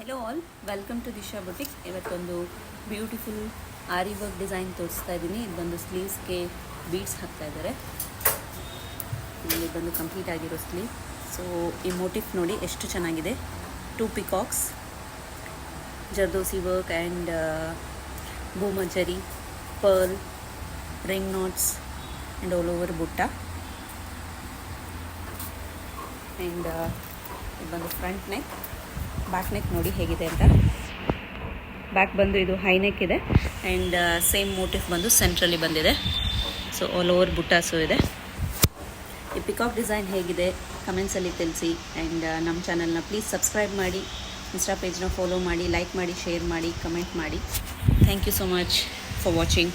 Hello all, welcome to Disha boutique. ಇವತ್ತೊಂದು beautiful aari work design ತೋರಿಸ್ತಾ ಇದ್ದೀನಿ. ಇದು ಬಂದು ಸ್ಲೀವ್ಸ್ಗೆ ಬೀಡ್ಸ್ ಹಾಕ್ತಾ ಇದ್ದಾರೆ. ಇಲ್ಲಿ ಬಂದು ಕಂಪ್ಲೀಟ್ ಆಗಿರೋ ಸ್ಲೀವ್. ಸೊ ಈ ಮೋಟಿಫ್ ನೋಡಿ ಎಷ್ಟು ಚೆನ್ನಾಗಿದೆ. 2 ಪಿಕಾಕ್ಸ್, ಜರ್ದೋಸಿ ವರ್ಕ್ ಆ್ಯಂಡ್ ಬೂಮಜರಿ, pearl, ring knots and all over butta. And ಇದು ಬಂದು ಫ್ರಂಟ್ ನೆಕ್. ಬ್ಯಾಕ್ ನೆಕ್ ನೋಡಿ ಹೇಗಿದೆ ಅಂತ. ಬ್ಯಾಕ್ ಬಂದು ಇದು ಹೈ ನೆಕ್ ಇದೆ ಆ್ಯಂಡ್ ಸೇಮ್ ಮೋಟಿಫ್ ಬಂದು ಸೆಂಟ್ರಲ್ಲಿ ಬಂದಿದೆ. ಸೊ ಆಲ್ ಓವರ್ ಬುಟ್ಟಾಸು ಇದೆ. ಈ ಪಿಕಾಕ್ ಡಿಸೈನ್ ಹೇಗಿದೆ ಕಮೆಂಟ್ಸಲ್ಲಿ ತಿಳಿಸಿ. ಆ್ಯಂಡ್ ನಮ್ಮ ಚಾನಲ್ನ ಪ್ಲೀಸ್ ಸಬ್ಸ್ಕ್ರೈಬ್ ಮಾಡಿ, ಇನ್ಸ್ಟಾ ಪೇಜ್ನ ಫಾಲೋ ಮಾಡಿ, ಲೈಕ್ ಮಾಡಿ, ಶೇರ್ ಮಾಡಿ, ಕಮೆಂಟ್ ಮಾಡಿ. Thank you so much for watching.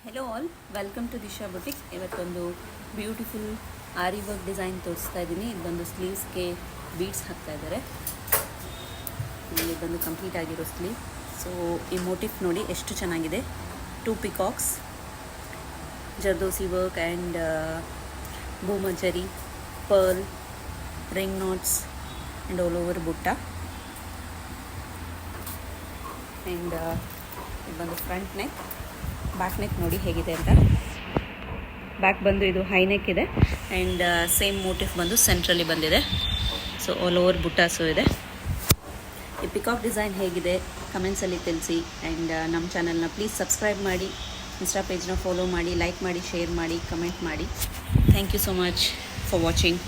Hello all, welcome to Disha boutique. ಇವತ್ತೊಂದು ಬ್ಯೂಟಿಫುಲ್ ಆರಿ ವರ್ಕ್ ಡಿಸೈನ್ ತೋರಿಸ್ತಾ ಇದ್ದೀನಿ. ಇದು ಬಂದು ಸ್ಲೀವ್ಸ್ಗೆ ಬೀಡ್ಸ್ ಹಾಕ್ತಾ ಇದ್ದಾರೆ. ಇಲ್ಲಿ ಬಂದು ಕಂಪ್ಲೀಟ್ ಆಗಿರೋ ಸ್ಲೀವ್. ಸೊ ಈ ಮೋಟಿಫ್ ನೋಡಿ ಎಷ್ಟು ಚೆನ್ನಾಗಿದೆ. 2 ಪಿಕಾಕ್ಸ್, ಜರ್ದೋಸಿ ವರ್ಕ್ ಆ್ಯಂಡ್ ಬೂಮಜರಿ, pearl, ring knots and all over butta. And ಇದು ಬಂದು ಫ್ರಂಟ್ ನೆಕ್. ಬ್ಯಾಕ್ ನೆಕ್ ನೋಡಿ ಹೇಗಿದೆ ಅಂತ. ಬ್ಯಾಕ್ ಬಂದು ಇದು ಹೈ ನೆಕ್ ಇದೆ ಆ್ಯಂಡ್ ಸೇಮ್ ಮೋಟಿಫ್ ಬಂದು ಸೆಂಟ್ರಲ್ಲಿ ಬಂದಿದೆ. ಸೊ ಆಲ್ ಓವರ್ ಬುಟ್ಟಾಸು ಇದೆ. ಈ ಪಿಕಾಕ್ ಡಿಸೈನ್ ಹೇಗಿದೆ ಕಮೆಂಟ್ಸಲ್ಲಿ ತಿಳಿಸಿ. ಆ್ಯಂಡ್ ನಮ್ಮ ಚಾನಲ್ನ ಪ್ಲೀಸ್ ಸಬ್ಸ್ಕ್ರೈಬ್ ಮಾಡಿ, ಇನ್ಸ್ಟಾ ಪೇಜ್ನ ಫಾಲೋ ಮಾಡಿ, ಲೈಕ್ ಮಾಡಿ, ಶೇರ್ ಮಾಡಿ, ಕಮೆಂಟ್ ಮಾಡಿ. Thank you so much for watching.